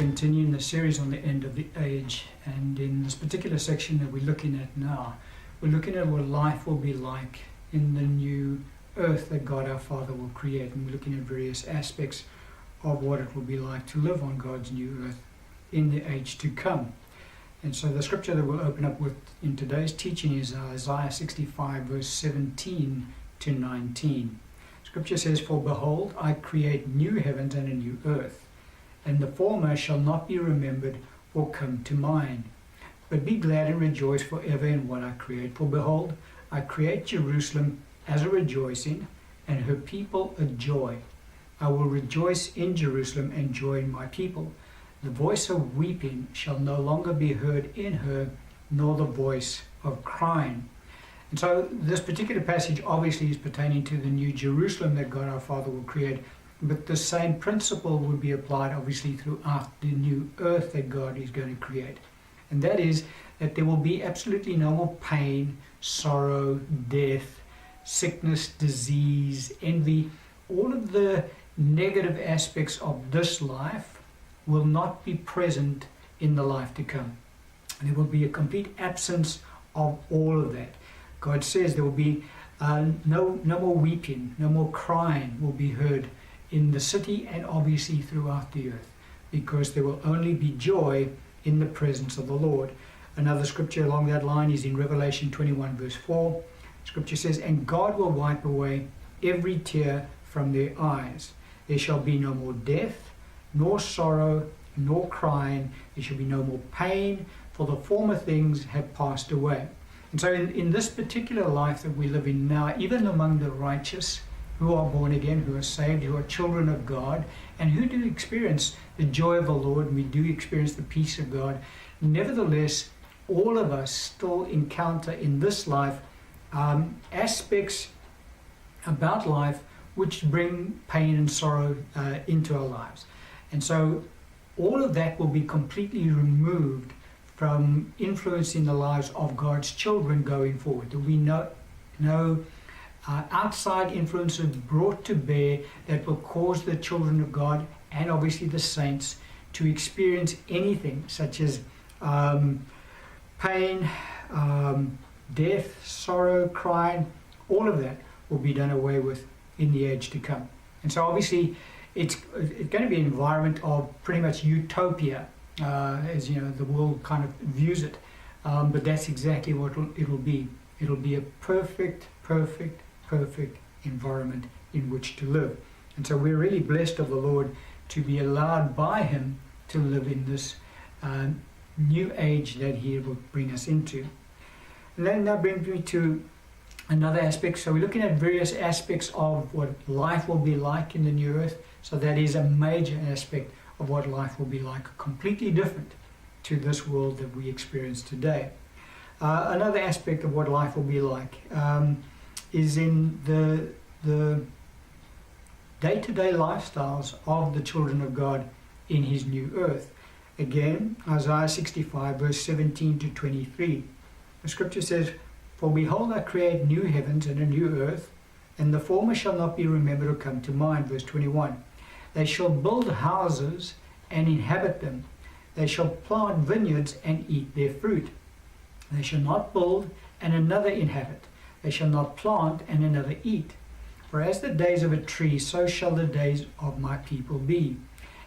continuing the series on the end of the age, and in this particular section that we're looking at now, we're looking at what life will be like in the new earth that God our Father will create, and we're looking at various aspects of what it will be like to live on God's new earth in the age to come. And so the scripture that we'll open up with in today's teaching is Isaiah 65 verse 17 to 19. Scripture says, "For behold, I create new heavens and a new earth, and the former shall not be remembered or come to mind. But be glad and rejoice forever in what I create. For behold, I create Jerusalem as a rejoicing, and her people a joy. I will rejoice in Jerusalem and joy in my people. The voice of weeping shall no longer be heard in her, nor the voice of crying." And so this particular passage obviously is pertaining to the new Jerusalem that God our Father will create, but the same principle would be applied obviously throughout the new earth that God is going to create. And that is that there will be absolutely no more pain, sorrow, death, sickness, disease, envy. All of the negative aspects of this life will not be present in the life to come. There will be a complete absence of all of that. God says there will be no more weeping, no more crying will be heard in the city and obviously throughout the earth, because there will only be joy in the presence of the Lord. Another scripture along that line is in Revelation 21 verse 4. Scripture says, "And God will wipe away every tear from their eyes. There shall be no more death, nor sorrow, nor crying. There shall be no more pain, for the former things have passed away." And so in this particular life that we live in now, even among the righteous who are born again, who are saved, who are children of God, and who do experience the joy of the Lord, and we do experience the peace of God, nevertheless, all of us still encounter in this life aspects about life which bring pain and sorrow into our lives. And so all of that will be completely removed from influencing the lives of God's children going forward. There will be no outside influences brought to bear that will cause the children of God and obviously the saints to experience anything such as pain, death, sorrow, crying. All of that will be done away with in the age to come. And so obviously it's going to be an environment of pretty much utopia, as you know, the world kind of views it. But that's exactly what it'll be. It'll be a perfect environment in which to live. And so we're really blessed of the Lord to be allowed by Him to live in this new age that He will bring us into. And then that brings me to another aspect. So we're looking at various aspects of what life will be like in the new earth. So that is a major aspect of what life will be like, completely different to this world that we experience today. Another aspect of what life will be like is in the day-to-day lifestyles of the children of God in His new earth. Again, Isaiah 65 verse 17 to 23. The scripture says, "For behold, I create new heavens and a new earth, and the former shall not be remembered or come to mind." Verse 21. "They shall build houses and inhabit them. They shall plant vineyards and eat their fruit. They shall not build and another inhabit. They shall not plant and another eat. For as the days of a tree, so shall the days of my people be.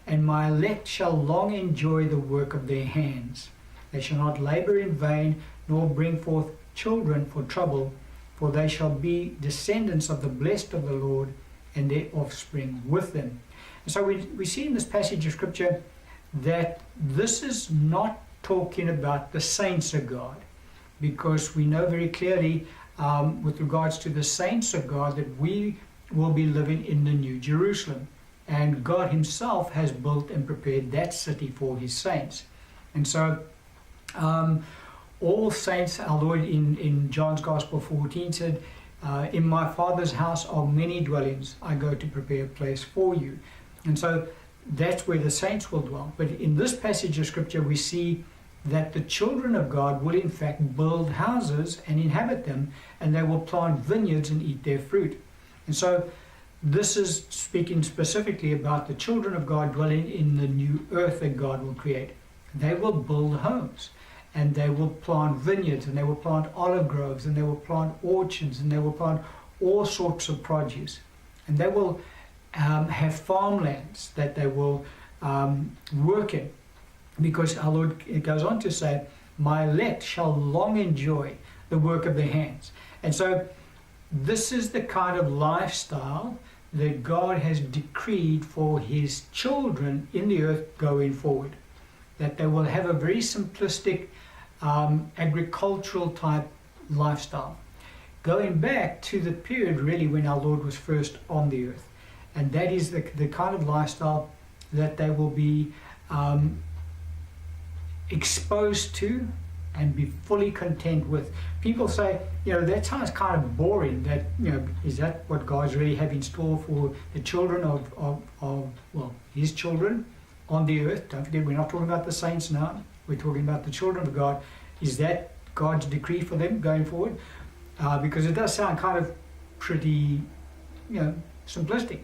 And my elect shall long enjoy the work of their hands. They shall not labor in vain, nor bring forth children for trouble, for they shall be descendants of the blessed of the Lord, and their offspring with them." And so we see in this passage of scripture that this is not talking about the saints of God, because we know very clearly with regards to the saints of God that we will be living in the New Jerusalem, and God Himself has built and prepared that city for His saints. And so all saints, our Lord in John's Gospel 14 said, "In my Father's house are many dwellings. I go to prepare a place for you." And so that's where the saints will dwell. But in this passage of scripture we see that the children of God will in fact build houses and inhabit them, and they will plant vineyards and eat their fruit. And so this is speaking specifically about the children of God dwelling in the new earth that God will create. They will build homes, and they will plant vineyards, and they will plant olive groves, and they will plant orchards, and they will plant all sorts of produce. And they will have farmlands that they will work in. Because our Lord, it goes on to say, my elect shall long enjoy the work of their hands. And so this is the kind of lifestyle that God has decreed for his children in the earth going forward. That they will have a very simplistic agricultural type lifestyle. Going back to the period really when our Lord was first on the earth. And that is the kind of lifestyle that they will be exposed to and be fully content with. People say, that sounds kind of boring. That, is that what God's really have in store for the children of his children on the earth? Don't forget, we're not talking about the saints now. We're talking about the children of God. Is that God's decree for them going forward? Because it does sound kind of pretty, simplistic.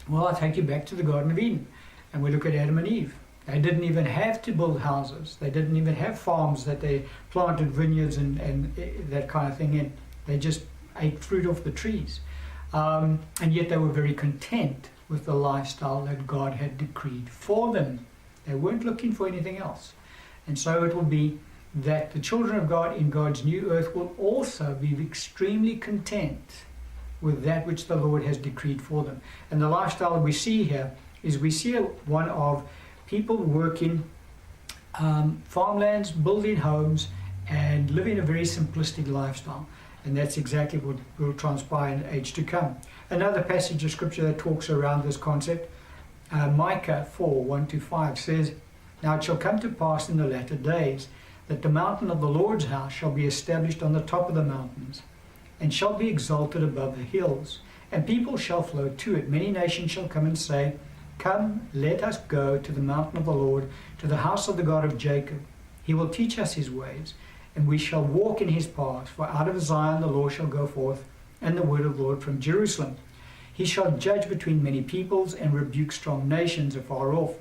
Well, I'll take you back to the Garden of Eden, and we look at Adam and Eve. They didn't even have to build houses. They didn't even have farms that they planted vineyards and that kind of thing in. They just ate fruit off the trees. And yet they were very content with the lifestyle that God had decreed for them. They weren't looking for anything else. And so it will be that the children of God in God's new earth will also be extremely content with that which the Lord has decreed for them. And the lifestyle that we see here is we see one of people working farmlands, building homes, and living a very simplistic lifestyle. And that's exactly what will transpire in the age to come. Another passage of scripture that talks around this concept, Micah 4:1-5 says, now it shall come to pass in the latter days that the mountain of the Lord's house shall be established on the top of the mountains, and shall be exalted above the hills, and people shall flow to it. Many nations shall come and say, come, let us go to the mountain of the Lord, to the house of the God of Jacob. He will teach us his ways, and we shall walk in his paths. For out of Zion the law shall go forth, and the word of the Lord from Jerusalem. He shall judge between many peoples, and rebuke strong nations afar off.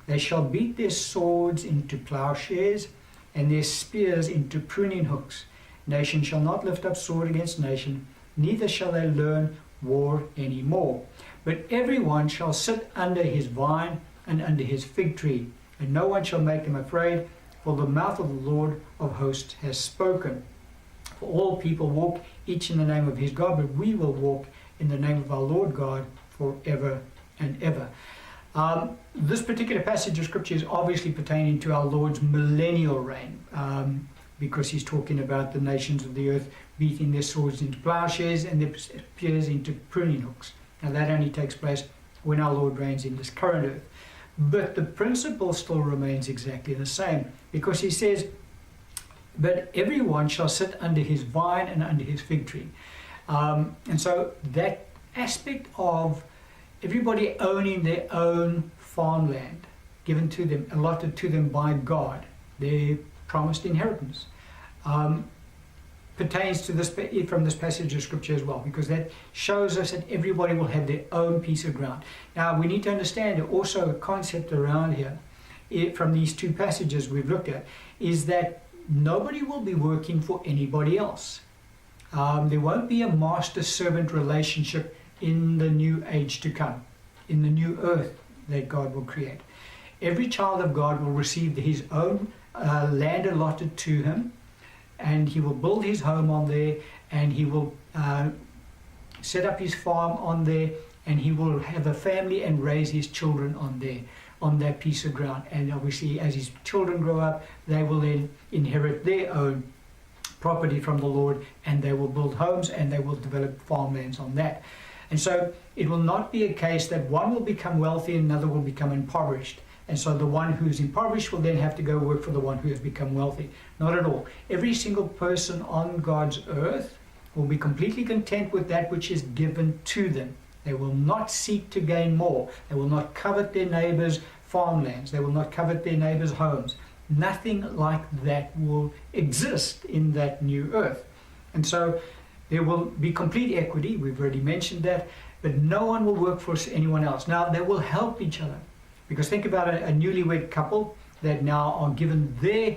They shall beat their swords into plowshares, and their spears into pruning hooks. Nation shall not lift up sword against nation, neither shall they learn war any more. But everyone shall sit under his vine and under his fig tree, and no one shall make them afraid, for the mouth of the Lord of hosts has spoken. For all people walk each in the name of his God, but we will walk in the name of our Lord God forever and ever. This particular passage of scripture is obviously pertaining to our Lord's millennial reign, because he's talking about the nations of the earth beating their swords into plowshares and their spears into pruning hooks. Now that only takes place when our Lord reigns in this current earth. But the principle still remains exactly the same, because he says, but everyone shall sit under his vine and under his fig tree. And so that aspect of everybody owning their own farmland given to them, allotted to them by God, their promised inheritance, pertains to this from this passage of scripture as well, because that shows us that everybody will have their own piece of ground. Now we need to understand also a concept around here from these two passages we've looked at, is that nobody will be working for anybody else. There won't be a master-servant relationship in the new age to come, in the new earth that God will create. Every child of God will receive his own land allotted to him, and he will build his home on there, and he will set up his farm on there, and he will have a family and raise his children on there, on that piece of ground. And obviously as his children grow up, they will then inherit their own property from the Lord, and they will build homes and they will develop farmlands on that. And so it will not be a case that one will become wealthy and another will become impoverished. And so the one who's impoverished will then have to go work for the one who has become wealthy. Not at all. Every single person on God's earth will be completely content with that which is given to them. They will not seek to gain more. They will not covet their neighbors' farmlands. They will not covet their neighbors' homes. Nothing like that will exist in that new earth. And so There will be complete equity, we've already mentioned that, but no one will work for anyone else. Now, they will help each other. Because think about a newlywed couple that now are given their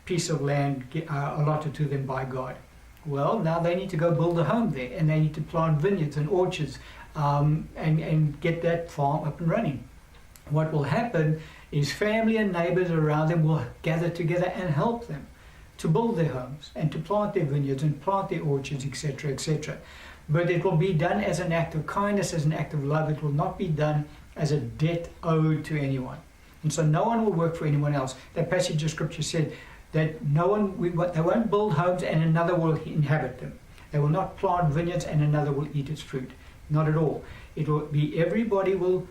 piece of land allotted to them by God. Well, now they need to go build a home there, and they need to plant vineyards and orchards and get that farm up and running. What will happen is family and neighbors around them will gather together and help them to build their homes and to plant their vineyards and plant their orchards, etc., etc. But it will be done as an act of kindness, as an act of love. It will not be done as a debt owed to anyone. And so no one will work for anyone else. That passage of scripture said that they won't build homes and another will inhabit them. They will not plant vineyards and another will eat its fruit. Not at all. It will be everybody will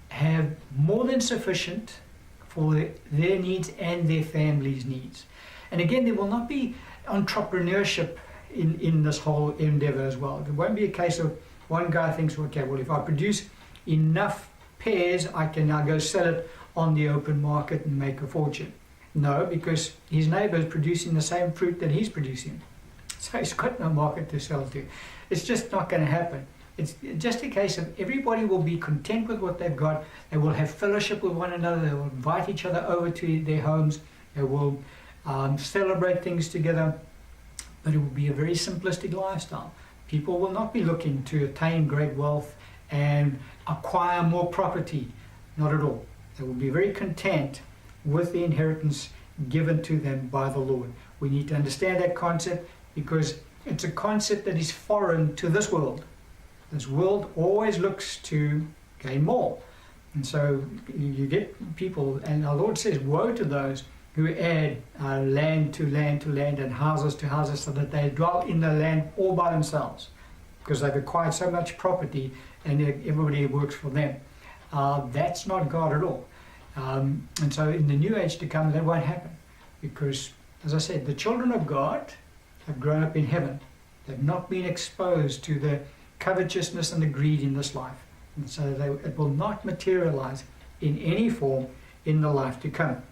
have more than sufficient for their needs and their family's needs. And again, there will not be entrepreneurship in this whole endeavor as well. There won't be a case of one guy thinks, okay, well, if I produce enough pears, I can now go sell it on the open market and make a fortune. No, because his neighbor is producing the same fruit that he's producing. So he's got no market to sell to. It's just not going to happen. It's just a case of everybody will be content with what they've got. They will have fellowship with one another. They will invite each other over to their homes. They will celebrate things together. But it will be a very simplistic lifestyle. People will not be looking to attain great wealth and acquire more property. Not at all. They will be very content with the inheritance given to them by the Lord. We need to understand that concept because it's a concept that is foreign to this world. This world always looks to gain more. And so you get people, and our Lord says, woe to those who add land to land to land and houses to houses so that they dwell in the land all by themselves because they've acquired so much property and everybody works for them. That's not God at all. And so in the new age to come, that won't happen because, as I said, the children of God have grown up in heaven. They've not been exposed to the covetousness and the greed in this life. And so it will not materialize in any form in the life to come.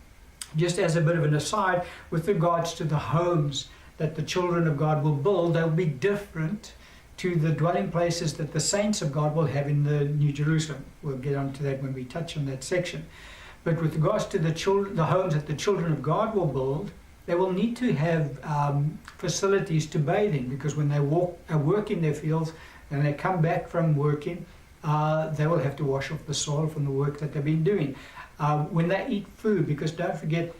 Just as a bit of an aside, with regards to the homes that the children of God will build, they'll be different to the dwelling places that the saints of God will have in the New Jerusalem. We'll get onto that when we touch on that section. But with regards to the homes that the children of God will build, they will need to have facilities to bathe in, because when they work in their fields and they come back from working, they will have to wash off the soil from the work that they've been doing. When they eat food, because don't forget,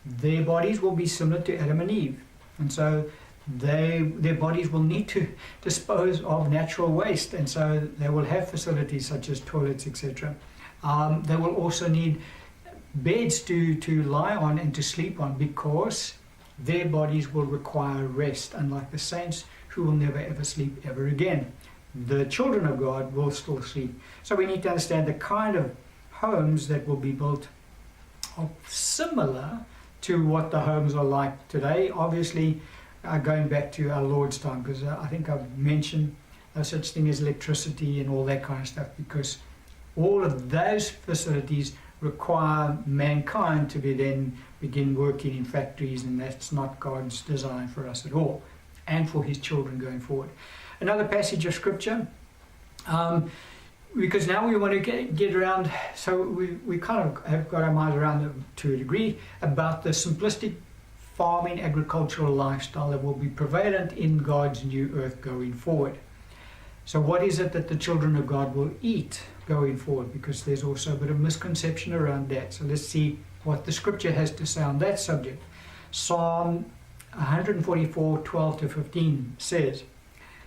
their bodies will be similar to Adam and Eve. And so their bodies will need to dispose of natural waste. And so they will have facilities such as toilets, etc. They will also need beds to lie on and to sleep on, because their bodies will require rest, unlike the saints who will never ever sleep ever again. The children of God will still sleep. So we need to understand the kind of homes that will be built are similar to what the homes are like today. Obviously, going back to our Lord's time, because I think I've mentioned no such thing as electricity and all that kind of stuff, because all of those facilities require mankind to begin working in factories, and that's not God's design for us at all, and for his children going forward. Another passage of scripture, because now we want to get around, so we kind of have got our minds around it to a degree, about the simplistic farming agricultural lifestyle that will be prevalent in God's new earth going forward. So what is it that the children of God will eat going forward? Because there's also a bit of misconception around that. So let's see what the scripture has to say on that subject. Psalm 144, 12 to 15 says,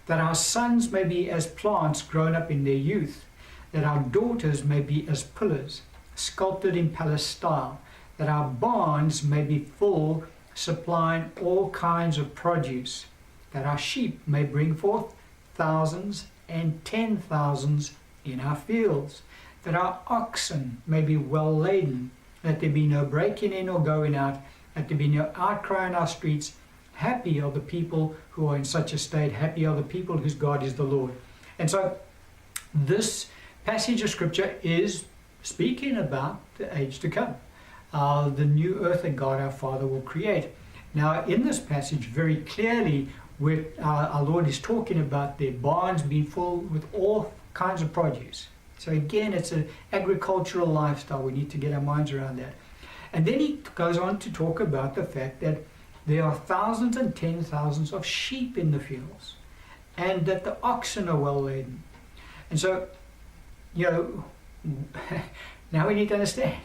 that our sons may be as plants grown up in their youth, that our daughters may be as pillars, sculpted in palace style, that our barns may be full, supplying all kinds of produce, that our sheep may bring forth thousands and 10,000s in our fields, that our oxen may be well laden, that there be no breaking in or going out, that there be no outcry in our streets. Happy are the people who are in such a state. Happy are the people whose God is the Lord. And so this passage of scripture is speaking about the age to come, the new earth that God our Father will create. Now in this passage very clearly where our Lord is talking about their barns being full with all kinds of produce. So again, it's an agricultural lifestyle. We need to get our minds around that. And then he goes on to talk about the fact that there are thousands and 10,000s of sheep in the fields, and that the oxen are well laden. And so, now we need to understand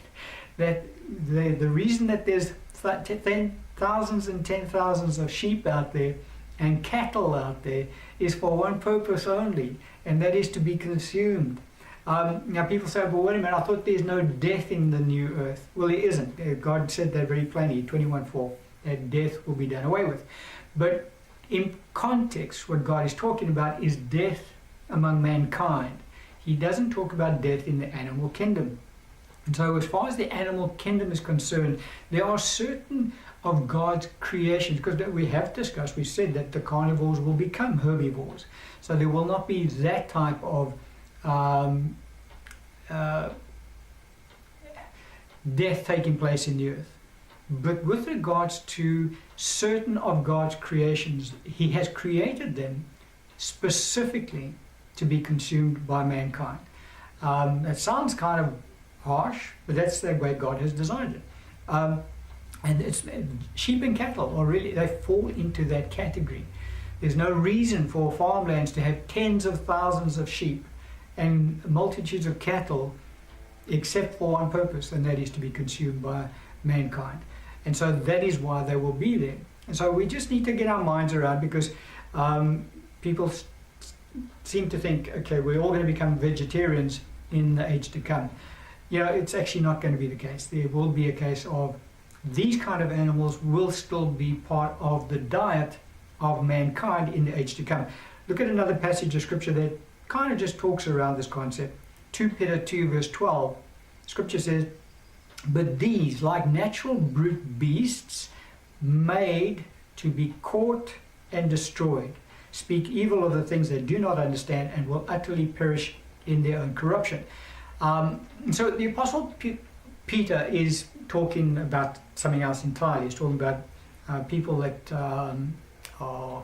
that the reason that there's thousands and 10,000s of sheep out there and cattle out there is for one purpose only, and that is to be consumed. Now people say, well, wait a minute, I thought there's no death in the new earth. Well, there isn't. God said that very plainly, 21:4, that death will be done away with. But in context, what God is talking about is death among mankind. He doesn't talk about death in the animal kingdom. And so as far as the animal kingdom is concerned, there are certain of God's creations, because we have discussed, we said that the carnivores will become herbivores. So there will not be that type of death taking place in the earth. But with regards to certain of God's creations, He has created them specifically to be consumed by mankind. It sounds kind of harsh, but that's the way God has designed it. And it's sheep and cattle are really, they fall into that category. There's no reason for farmlands to have tens of thousands of sheep and multitudes of cattle except for one purpose, and that is to be consumed by mankind. And so that is why they will be there. And so we just need to get our minds around, because people seem to think, okay, we're all going to become vegetarians in the age to come. It's actually not going to be the case. There will be a case of these kind of animals will still be part of the diet of mankind in the age to come. Look at another passage of scripture that kind of just talks around this concept. 2 Peter 2 verse 12. Scripture says, but these, like natural brute beasts, made to be caught and destroyed, speak evil of the things they do not understand, and will utterly perish in their own corruption. So the Apostle Peter is talking about something else entirely. He's talking about people that are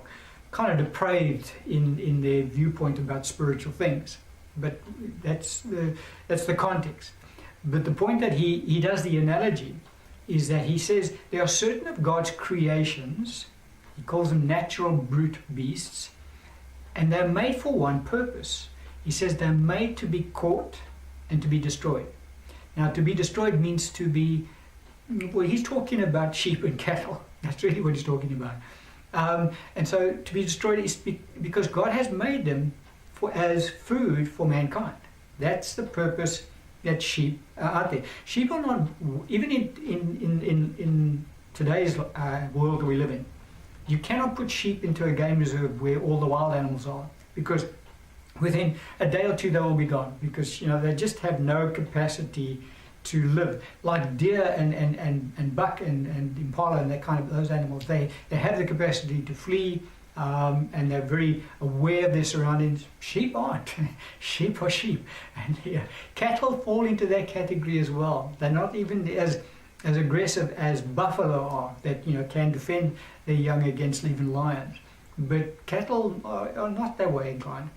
kind of depraved in their viewpoint about spiritual things. But that's the context. But the point that he does the analogy is that he says there are certain of God's creations, he calls them natural brute beasts, and they're made for one purpose. He says they're made to be caught and to be destroyed. Now, to be destroyed means to be, well, he's talking about sheep and cattle. That's really what he's talking about. And so to be destroyed is because God has made them as food for mankind. That's the purpose that sheep are out there. Sheep are not, even in today's world that we live in, you cannot put sheep into a game reserve where all the wild animals are, because within a day or two they will be gone, because they just have no capacity to live. Like deer and buck and impala and that kind of those animals, they have the capacity to flee, and they're very aware of their surroundings. Sheep aren't. Sheep are sheep. And cattle fall into that category as well. They're not even as aggressive as buffalo are, that can defend their young against even lions. But cattle are not that way inclined.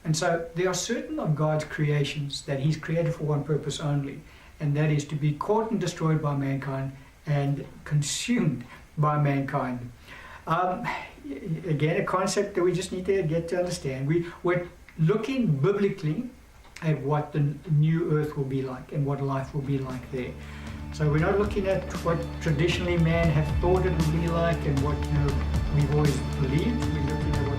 And so there are certain of God's creations that He's created for one purpose only, and that is to be caught and destroyed by mankind and consumed by mankind. Again, a concept that we just need to get to understand. We're looking biblically at what the new earth will be like and what life will be like there. So we're not looking at what traditionally man have thought it would be like and what we've always believed. We're looking at what